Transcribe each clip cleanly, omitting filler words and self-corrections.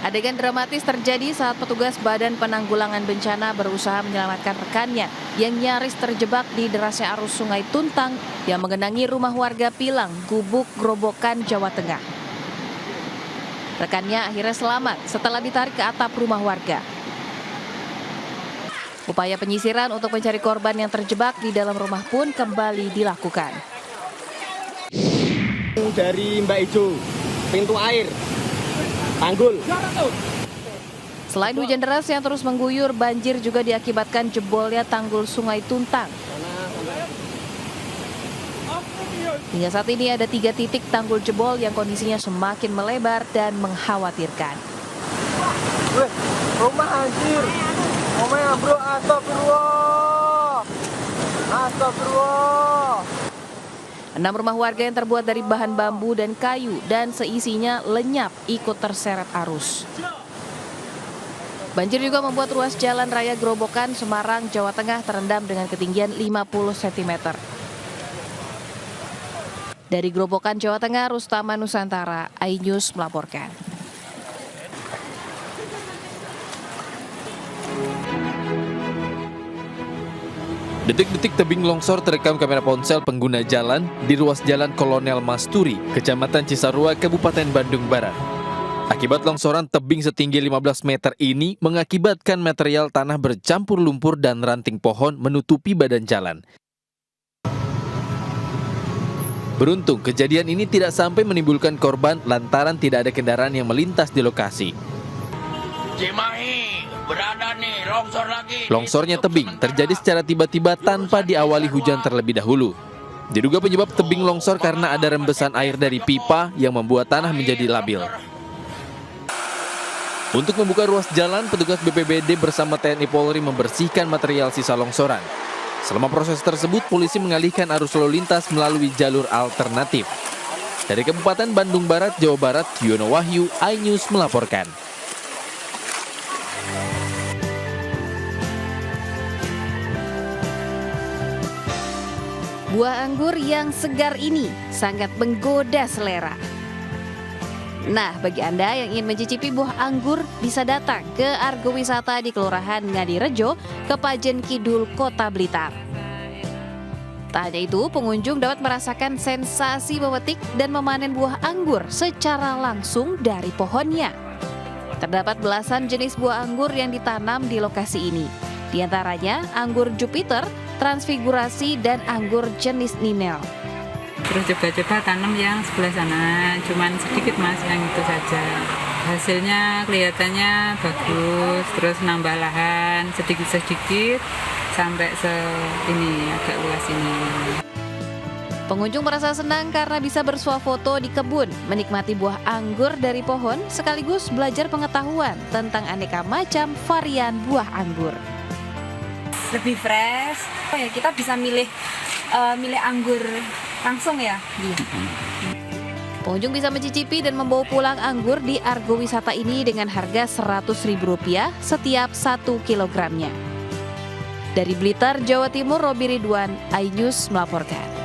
Adegan dramatis terjadi saat petugas Badan Penanggulangan Bencana berusaha menyelamatkan rekannya yang nyaris terjebak di derasnya arus Sungai Tuntang yang menggenangi rumah warga Pilang, Gubuk, Grobogan, Jawa Tengah. Rekannya akhirnya selamat setelah ditarik ke atap rumah warga. Upaya penyisiran untuk mencari korban yang terjebak di dalam rumah pun kembali dilakukan. Dari Mbak Ijo, pintu air, tanggul. Selain hujan deras yang terus mengguyur, banjir juga diakibatkan jebolnya tanggul Sungai Tuntang. Hingga saat ini ada 3 titik tanggul jebol yang kondisinya semakin melebar dan mengkhawatirkan. Rumah anjir. Rumahnya bro, astagfirullah. Astagfirullah. 6 rumah warga yang terbuat dari bahan bambu dan kayu dan seisinya lenyap ikut terseret arus. Banjir juga membuat ruas jalan raya Grobogan, Semarang, Jawa Tengah terendam dengan ketinggian 50 cm. Dari Grobogan, Jawa Tengah, Rustama Nusantara, iNews melaporkan. Detik-detik tebing longsor terekam kamera ponsel pengguna jalan di ruas Jalan Kolonel Masturi, Kecamatan Cisarua, Kabupaten Bandung Barat. Akibat longsoran tebing setinggi 15 meter ini mengakibatkan material tanah bercampur lumpur dan ranting pohon menutupi badan jalan. Beruntung, kejadian ini tidak sampai menimbulkan korban lantaran tidak ada kendaraan yang melintas di lokasi. Cimahi, berada nih, longsor lagi. Longsornya tebing terjadi secara tiba-tiba tanpa diawali hujan terlebih dahulu. Diduga penyebab tebing longsor karena ada rembesan air dari pipa yang membuat tanah menjadi labil. Untuk membuka ruas jalan, petugas BPBD bersama TNI Polri membersihkan material sisa longsoran. Selama proses tersebut, polisi mengalihkan arus lalu lintas melalui jalur alternatif. Dari Kabupaten Bandung Barat, Jawa Barat, Yono Wahyu, iNews melaporkan. Buah anggur yang segar ini sangat menggoda selera. Nah, bagi Anda yang ingin mencicipi buah anggur, bisa datang ke Argo Wisata di Kelurahan Ngadirejo, Kepajen Kidul, Kota Blitar. Tak hanya itu, pengunjung dapat merasakan sensasi memetik dan memanen buah anggur secara langsung dari pohonnya. Terdapat belasan jenis buah anggur yang ditanam di lokasi ini. Di antaranya anggur Jupiter, Transfigurasi, dan anggur jenis Ninel. Terus coba-coba tanam yang sebelah sana, cuman sedikit mas, yang itu saja. Hasilnya kelihatannya bagus, terus nambah lahan sedikit-sedikit sampai ini agak luas ini. Pengunjung merasa senang karena bisa bersuah foto di kebun, menikmati buah anggur dari pohon, sekaligus belajar pengetahuan tentang aneka macam varian buah anggur. Lebih fresh, kita bisa milih anggur langsung ya. Pengunjung bisa mencicipi dan membawa pulang anggur di Argo Wisata ini dengan harga Rp100.000 setiap 1 kilogramnya. Dari Blitar, Jawa Timur, Robi Ridwan, iNews melaporkan.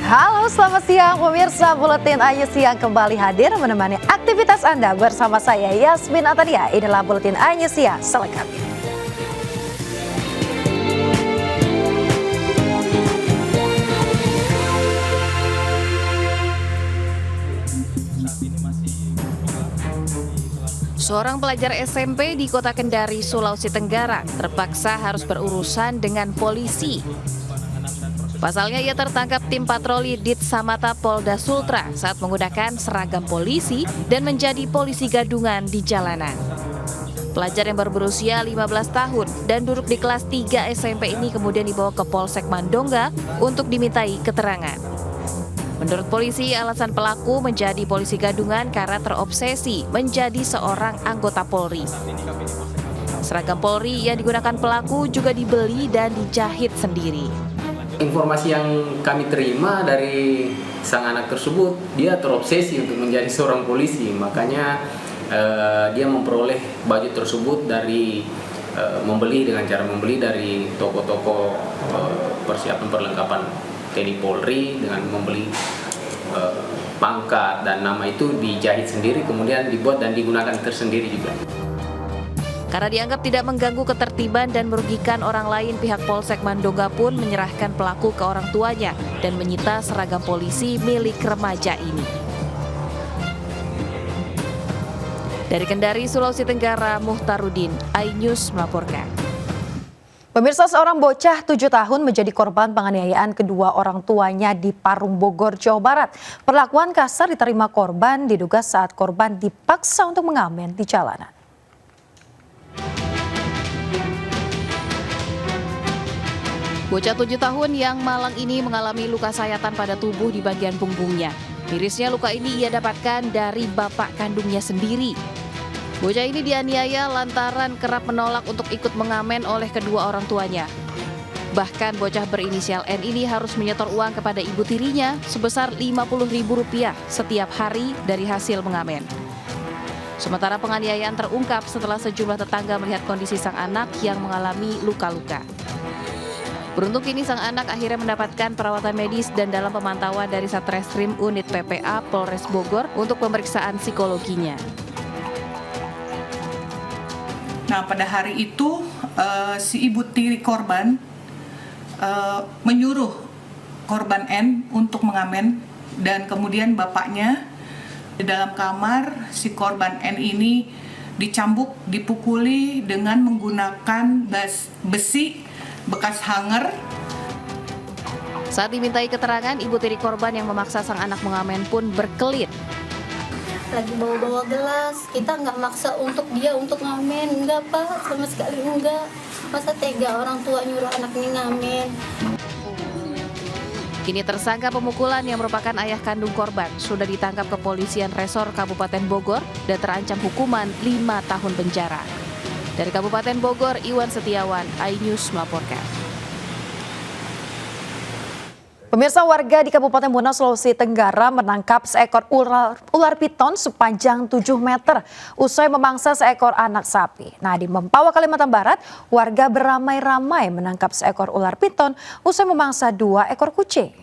Halo, selamat siang pemirsa. Buletin iNews Siang kembali hadir menemani aktivitas Anda bersama saya Yasmin Atadia. Inilah Buletin iNews Siang selengkapnya. Seorang pelajar SMP di Kota Kendari, Sulawesi Tenggara terpaksa harus berurusan dengan polisi. Pasalnya ia tertangkap tim patroli Ditsamata Polda Sultra saat menggunakan seragam polisi dan menjadi polisi gadungan di jalanan. Pelajar yang baru berusia 15 tahun dan duduk di kelas 3 SMP ini kemudian dibawa ke Polsek Mandongga untuk dimintai keterangan. Menurut polisi, alasan pelaku menjadi polisi gadungan karena terobsesi menjadi seorang anggota Polri. Seragam Polri yang digunakan pelaku juga dibeli dan dijahit sendiri. Informasi yang kami terima dari sang anak tersebut dia terobsesi untuk menjadi seorang polisi, makanya dia memperoleh baju tersebut dari membeli dengan cara membeli dari toko-toko persiapan perlengkapan TNI Polri dengan membeli pangkat dan nama itu dijahit sendiri kemudian dibuat dan digunakan tersendiri juga. Karena dianggap tidak mengganggu ketertiban dan merugikan orang lain, pihak Polsek Mandongga pun menyerahkan pelaku ke orang tuanya dan menyita seragam polisi milik remaja ini. Dari Kendari, Sulawesi Tenggara, Muhtarudin, iNews melaporkan. Pemirsa, seorang bocah 7 tahun menjadi korban penganiayaan kedua orang tuanya di Parung, Bogor, Jawa Barat. Perlakuan kasar diterima korban diduga saat korban dipaksa untuk mengamen di jalanan. Bocah 7 tahun yang malang ini mengalami luka sayatan pada tubuh di bagian punggungnya. Mirisnya luka ini ia dapatkan dari bapak kandungnya sendiri. Bocah ini dianiaya lantaran kerap menolak untuk ikut mengamen oleh kedua orang tuanya. Bahkan bocah berinisial N ini harus menyetor uang kepada ibu tirinya sebesar Rp50.000 setiap hari dari hasil mengamen. Sementara penganiayaan terungkap setelah sejumlah tetangga melihat kondisi sang anak yang mengalami luka-luka. Beruntung kini sang anak akhirnya mendapatkan perawatan medis dan dalam pemantauan dari Satreskrim Unit PPA Polres Bogor untuk pemeriksaan psikologinya. Nah, pada hari itu si ibu tiri korban menyuruh korban N untuk mengamen dan kemudian bapaknya di dalam kamar si korban N ini dicambuk, dipukuli dengan menggunakan besi bekas hanger. Saat dimintai keterangan, ibu tiri korban yang memaksa sang anak mengamen pun berkelit. Lagi bawa-bawa gelas, kita nggak maksa untuk dia untuk ngamen, enggak Pak, sama sekali enggak. Masa tega orang tua nyuruh anaknya ngamen. Kini tersangka pemukulan yang merupakan ayah kandung korban sudah ditangkap kepolisian Resor Kabupaten Bogor dan terancam hukuman 5 tahun penjara. Dari Kabupaten Bogor, Iwan Setiawan, iNews melaporkan. Pemirsa, warga di Kabupaten Muna, Sulawesi Tenggara menangkap seekor ular piton sepanjang 7 meter usai memangsa seekor anak sapi. Nah, di Mempawah, Kalimantan Barat, warga beramai-ramai menangkap seekor ular piton usai memangsa 2 ekor kucing.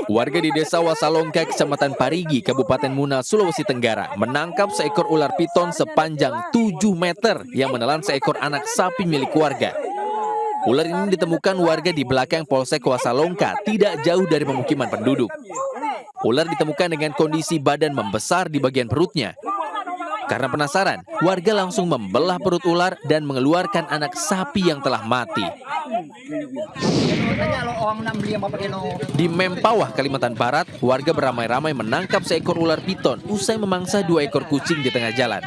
Warga di Desa Wasalongka, Kecamatan Parigi, Kabupaten Muna, Sulawesi Tenggara menangkap seekor ular piton sepanjang 7 meter yang menelan seekor anak sapi milik warga. Ular ini ditemukan warga di belakang Polsek Wasalongka, tidak jauh dari pemukiman penduduk. Ular ditemukan dengan kondisi badan membesar di bagian perutnya. Karena penasaran, warga langsung membelah perut ular dan mengeluarkan anak sapi yang telah mati. Di Mempawah, Kalimantan Barat, warga beramai-ramai menangkap seekor ular piton usai memangsa 2 ekor kucing di tengah jalan.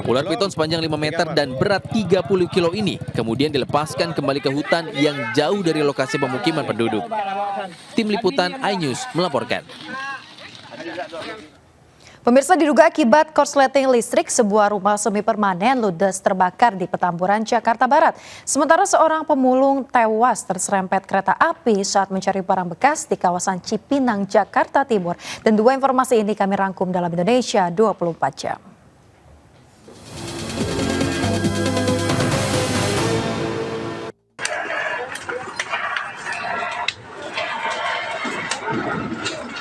Ular piton sepanjang 5 meter dan berat 30 kilo ini kemudian dilepaskan kembali ke hutan yang jauh dari lokasi pemukiman penduduk. Tim Liputan iNews melaporkan. Pemirsa, diduga akibat korsleting listrik, sebuah rumah semi permanen ludes terbakar di Petamburan, Jakarta Barat. Sementara seorang pemulung tewas terserempet kereta api saat mencari barang bekas di kawasan Cipinang, Jakarta Timur. Dan 2 informasi ini kami rangkum dalam Indonesia 24 jam.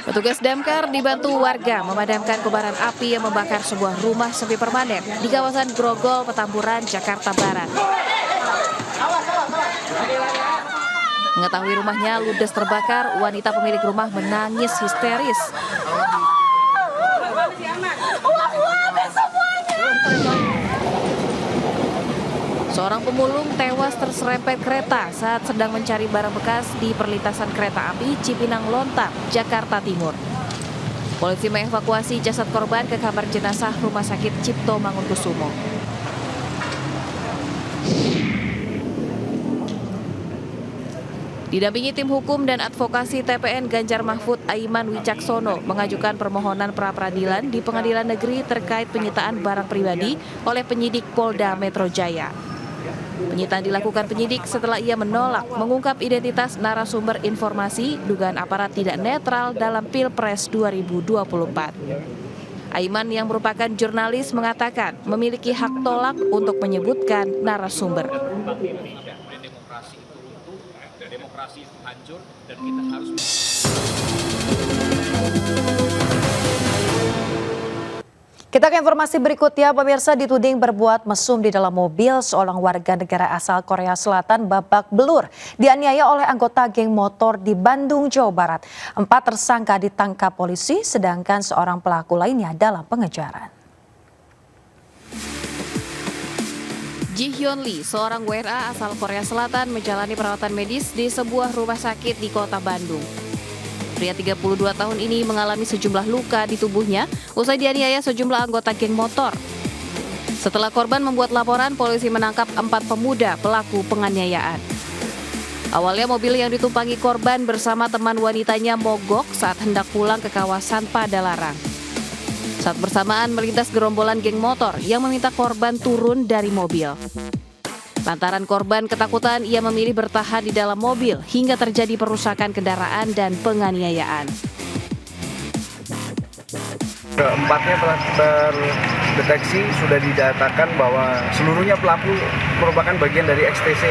Petugas damkar dibantu warga memadamkan kobaran api yang membakar sebuah rumah semi permanen di kawasan Grogol, Petamburan, Jakarta Barat. Mengetahui rumahnya ludes terbakar, wanita pemilik rumah menangis histeris. Seorang pemulung tewas terserempet kereta saat sedang mencari barang bekas di perlintasan kereta api Cipinang Lontar, Jakarta Timur. Polisi mengevakuasi jasad korban ke kamar jenazah Rumah Sakit Cipto Mangunkusumo. Didampingi tim hukum dan advokasi TPN, Ganjar Mahfud Aiman Wicaksono mengajukan permohonan pra-peradilan di Pengadilan Negeri terkait penyitaan barang pribadi oleh penyidik Polda Metro Jaya. Penyitaan dilakukan penyidik setelah ia menolak mengungkap identitas narasumber informasi dugaan aparat tidak netral dalam Pilpres 2024. Aiman yang merupakan jurnalis mengatakan memiliki hak tolak untuk menyebutkan narasumber. Kita ke informasi berikutnya, pemirsa. Dituding berbuat mesum di dalam mobil, seorang warga negara asal Korea Selatan babak belur dianiaya oleh anggota geng motor di Bandung, Jawa Barat. 4 tersangka ditangkap polisi, sedangkan seorang pelaku lainnya dalam pengejaran. Ji Hyun Lee, seorang WNA asal Korea Selatan, menjalani perawatan medis di sebuah rumah sakit di kota Bandung. Pria 32 tahun ini mengalami sejumlah luka di tubuhnya usai dianiaya sejumlah anggota geng motor. Setelah korban membuat laporan, polisi menangkap 4 pemuda pelaku penganiayaan. Awalnya mobil yang ditumpangi korban bersama teman wanitanya mogok saat hendak pulang ke kawasan Padalarang. Saat bersamaan melintas gerombolan geng motor yang meminta korban turun dari mobil. Lantaran korban ketakutan, ia memilih bertahan di dalam mobil hingga terjadi perusakan kendaraan dan penganiayaan. Keempatnya telah terdeteksi, sudah didatakan bahwa seluruhnya pelaku merupakan bagian dari XTC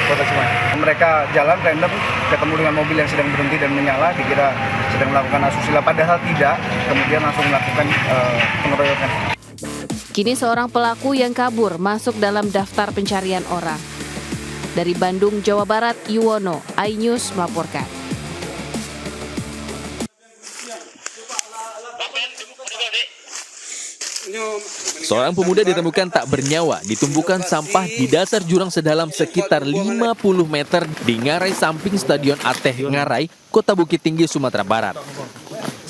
Kota Cimahi. Mereka jalan random, ketemu dengan mobil yang sedang berhenti dan menyala, dikira sedang melakukan asusila, padahal tidak, kemudian langsung melakukan pengeroyokan. Kini seorang pelaku yang kabur masuk dalam daftar pencarian orang. Dari Bandung, Jawa Barat, Yuwono, iNews melaporkan. Seorang pemuda ditemukan tak bernyawa ditumpukan sampah di dasar jurang sedalam sekitar 50 meter di Ngarai samping Stadion Ateh Ngarai, Kota Bukit Tinggi, Sumatera Barat.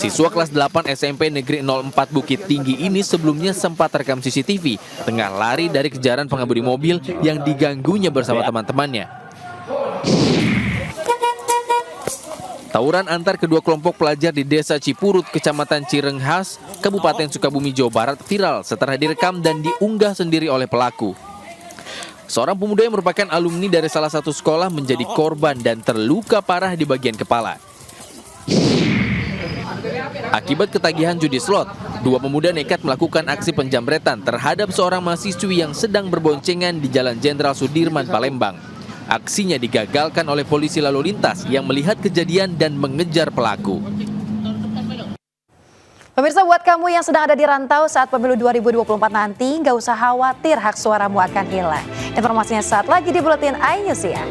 Siswa kelas 8 SMP Negeri 04 Bukit Tinggi ini sebelumnya sempat terekam CCTV tengah lari dari kejaran pengemudi mobil yang diganggunya bersama teman-temannya. Tawuran antar kedua kelompok pelajar di Desa Cipurut, Kecamatan Cirenghas, Kabupaten Sukabumi, Jawa Barat viral setelah direkam dan diunggah sendiri oleh pelaku. Seorang pemuda yang merupakan alumni dari salah satu sekolah menjadi korban dan terluka parah di bagian kepala. Akibat ketagihan judi slot, 2 pemuda nekat melakukan aksi penjamretan terhadap seorang mahasiswi yang sedang berboncengan di Jalan Jenderal Sudirman, Palembang. Aksinya digagalkan oleh polisi lalu lintas yang melihat kejadian dan mengejar pelaku. Pemirsa, buat kamu yang sedang ada di rantau saat pemilu 2024 nanti, nggak usah khawatir, hak suaramu akan hilang. Informasinya saat lagi di Buletin iNews ya.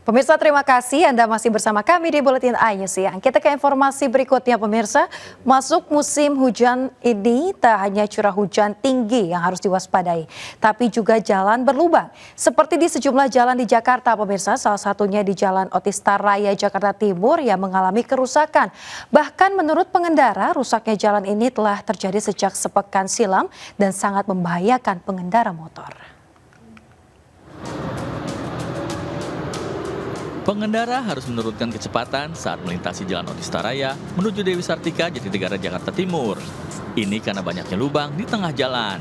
Pemirsa, terima kasih Anda masih bersama kami di Buletin iNews Siang. Kita ke informasi berikutnya, pemirsa. Masuk musim hujan ini tak hanya curah hujan tinggi yang harus diwaspadai, tapi juga jalan berlubang. Seperti di sejumlah jalan di Jakarta, pemirsa, salah satunya di Jalan Otista Raya, Jakarta Timur yang mengalami kerusakan. Bahkan menurut pengendara, rusaknya jalan ini telah terjadi sejak sepekan silam dan sangat membahayakan pengendara motor. Pengendara harus menurunkan kecepatan saat melintasi Jalan Otista Raya menuju Dewi Sartika, Jatinegara, Jakarta Timur. Ini karena banyaknya lubang di tengah jalan.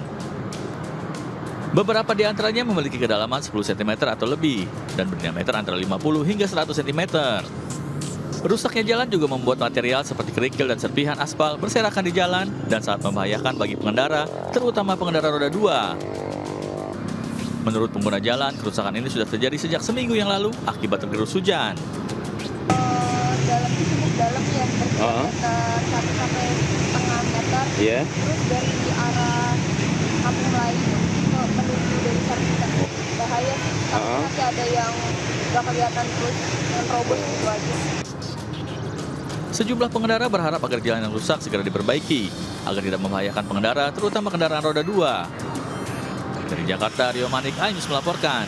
Beberapa di antaranya memiliki kedalaman 10 cm atau lebih dan berdiameter antara 50 hingga 100 cm. Rusaknya jalan juga membuat material seperti kerikil dan serpihan aspal berserakan di jalan dan sangat membahayakan bagi pengendara, terutama pengendara roda 2. Menurut pengguna jalan, kerusakan ini sudah terjadi sejak seminggu yang lalu akibat tergerus hujan. Dalam itu cukup dalam ya, berdiameter 1,5 meter. Iya. Terus dari arah Kampung Melayu menuju dari Sartika. Bahaya sih, tapi masih ada yang nggak kelihatan terus yang robos gitu aja. Sejumlah pengendara berharap agar jalan yang rusak segera diperbaiki agar tidak membahayakan pengendara, terutama kendaraan roda 2. Dari Jakarta, Rio Manik, iNews melaporkan.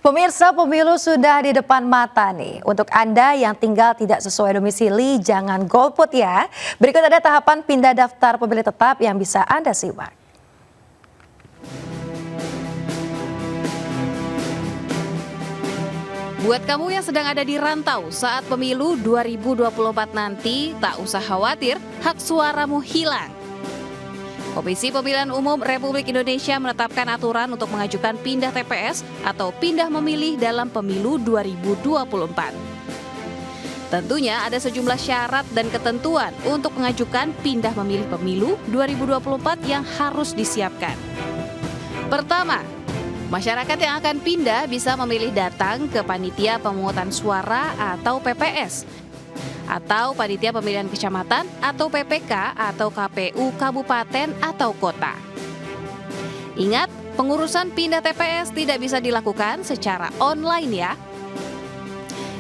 Pemirsa, pemilu sudah di depan mata nih. Untuk Anda yang tinggal tidak sesuai domisili, jangan golput ya. Berikut ada tahapan pindah daftar pemilih tetap yang bisa Anda simak. Buat kamu yang sedang ada di rantau saat pemilu 2024 nanti, tak usah khawatir, hak suaramu hilang. Komisi Pemilihan Umum Republik Indonesia menetapkan aturan untuk mengajukan pindah TPS atau pindah memilih dalam pemilu 2024. Tentunya ada sejumlah syarat dan ketentuan untuk mengajukan pindah memilih pemilu 2024 yang harus disiapkan. Pertama, masyarakat yang akan pindah bisa memilih datang ke Panitia Pemungutan Suara atau PPS, atau Panitia Pemilihan Kecamatan atau PPK atau KPU Kabupaten atau Kota. Ingat, pengurusan pindah TPS tidak bisa dilakukan secara online ya.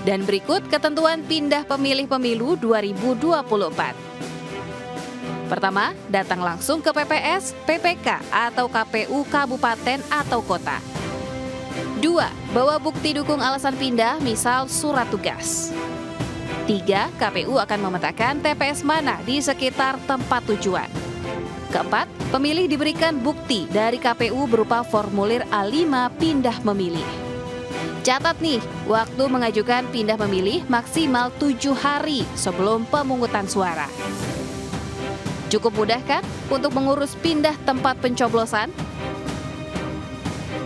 Dan berikut ketentuan pindah pemilih pemilu 2024. Pertama, datang langsung ke PPS, PPK atau KPU Kabupaten atau Kota. 2. Bawa bukti dukung alasan pindah, misal surat tugas. 3. KPU akan memetakan TPS mana di sekitar tempat tujuan. 4. Pemilih diberikan bukti dari KPU berupa formulir A5 pindah memilih. Catat nih, waktu mengajukan pindah memilih maksimal 7 hari sebelum pemungutan suara. Cukup mudah kan untuk mengurus pindah tempat pencoblosan?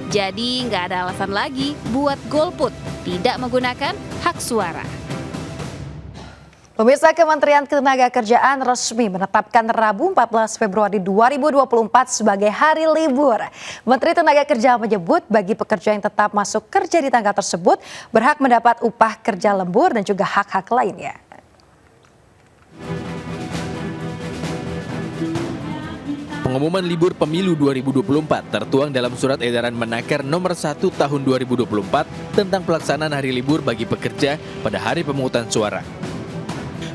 Jadi nggak ada alasan lagi buat golput, tidak menggunakan hak suara. Pemirsa, Kementerian Ketenagakerjaan resmi menetapkan Rabu 14 Februari 2024 sebagai hari libur. Menteri Tenaga Kerja menyebut bagi pekerja yang tetap masuk kerja di tanggal tersebut berhak mendapat upah kerja lembur dan juga hak-hak lainnya. Pengumuman libur pemilu 2024 tertuang dalam Surat Edaran Menaker Nomor 1 Tahun 2024 tentang pelaksanaan hari libur bagi pekerja pada hari pemungutan suara.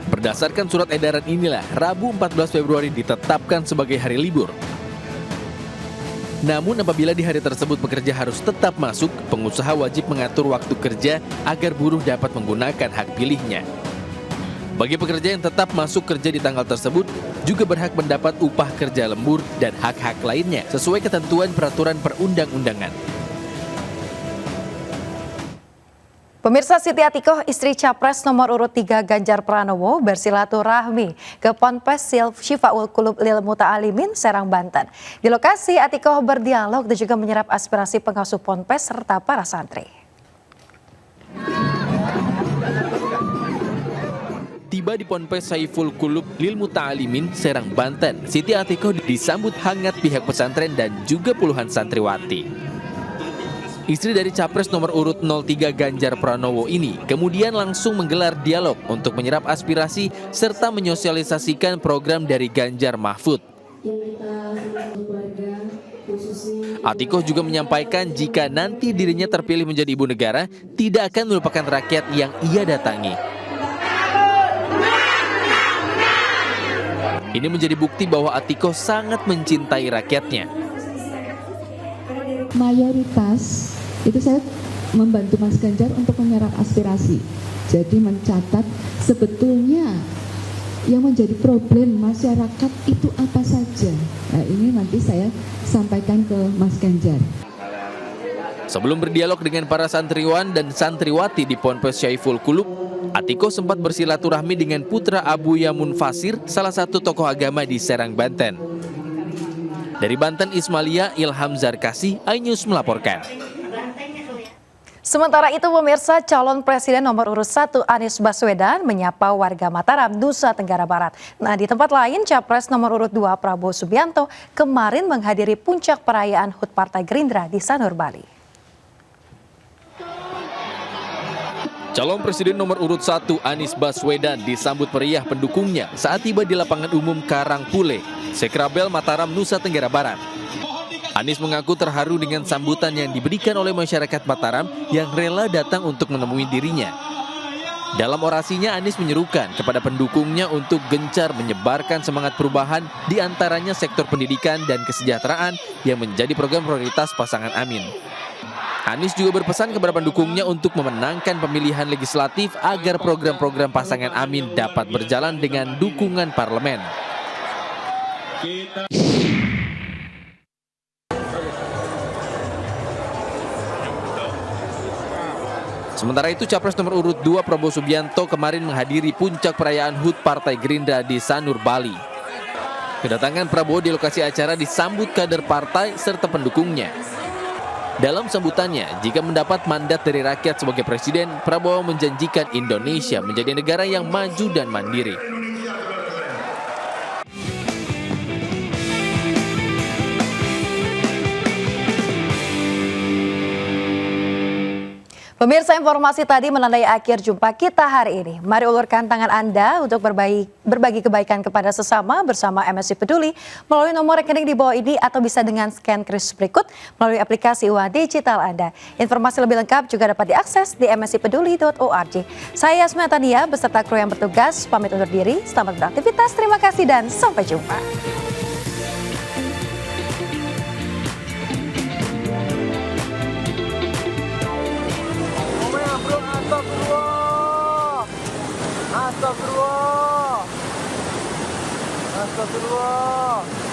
Berdasarkan surat edaran inilah, Rabu 14 Februari ditetapkan sebagai hari libur. Namun apabila di hari tersebut pekerja harus tetap masuk, pengusaha wajib mengatur waktu kerja agar buruh dapat menggunakan hak pilihnya. Bagi pekerja yang tetap masuk kerja di tanggal tersebut, juga berhak mendapat upah kerja lembur dan hak-hak lainnya sesuai ketentuan peraturan perundang-undangan. Pemirsa, Siti Atikoh, istri Capres nomor urut 3 Ganjar Pranowo bersilaturahmi ke Ponpes Syifaul Qulub Lil Muta'alimin, Serang, Banten. Di lokasi, Atikoh berdialog dan juga menyerap aspirasi pengasuh Ponpes serta para santri. Tiba di Ponpes Syifaul Qulub Lil Muta'alimin, Serang, Banten, Siti Atikoh disambut hangat pihak pesantren dan juga puluhan santriwati. Istri dari Capres nomor urut 03 Ganjar Pranowo ini kemudian langsung menggelar dialog untuk menyerap aspirasi serta menyosialisasikan program dari Ganjar Mahfud. Atikoh juga menyampaikan jika nanti dirinya terpilih menjadi ibu negara, tidak akan melupakan rakyat yang ia datangi. Ini menjadi bukti bahwa Atikoh sangat mencintai rakyatnya. Mayoritas itu saya membantu Mas Ganjar untuk menyerap aspirasi. Jadi mencatat sebetulnya yang menjadi problem masyarakat itu apa saja. Nah, ini nanti saya sampaikan ke Mas Ganjar. Sebelum berdialog dengan para santriwan dan santriwati di Ponpes Syifaul Qulub, Atikoh sempat bersilaturahmi dengan putra Abu Yamun Fasir, salah satu tokoh agama di Serang, Banten. Dari Banten, Ismalia Ilham Zarkasi, iNews melaporkan. Sementara itu, pemirsa, calon presiden nomor urut 1 Anies Baswedan menyapa warga Mataram, Nusa Tenggara Barat. Nah, di tempat lain, Capres nomor urut 2 Prabowo Subianto kemarin menghadiri puncak perayaan HUT Partai Gerindra di Sanur, Bali. Calon Presiden nomor urut 1 Anies Baswedan disambut meriah pendukungnya saat tiba di lapangan umum Karangpule, Sekrabel, Mataram, Nusa Tenggara Barat. Anies mengaku terharu dengan sambutan yang diberikan oleh masyarakat Mataram yang rela datang untuk menemui dirinya. Dalam orasinya, Anies menyerukan kepada pendukungnya untuk gencar menyebarkan semangat perubahan, di antaranya sektor pendidikan dan kesejahteraan yang menjadi program prioritas pasangan Amin. Anies juga berpesan kepada pendukungnya untuk memenangkan pemilihan legislatif agar program-program pasangan Amin dapat berjalan dengan dukungan parlemen. Sementara itu, Capres nomor urut 2 Prabowo Subianto kemarin menghadiri puncak perayaan HUT Partai Gerindra di Sanur, Bali. Kedatangan Prabowo di lokasi acara disambut kader partai serta pendukungnya. Dalam sambutannya, jika mendapat mandat dari rakyat sebagai presiden, Prabowo menjanjikan Indonesia menjadi negara yang maju dan mandiri. Pemirsa, informasi tadi menandai akhir jumpa kita hari ini. Mari ulurkan tangan Anda untuk berbagi kebaikan kepada sesama bersama MSI Peduli melalui nomor rekening di bawah ini atau bisa dengan scan kris berikut melalui aplikasi uang digital Anda. Informasi lebih lengkap juga dapat diakses di msipeduli.org. Saya Yasmin Tania beserta kru yang bertugas pamit undur diri. Selamat beraktivitas, terima kasih dan sampai jumpa. Astagfirullah.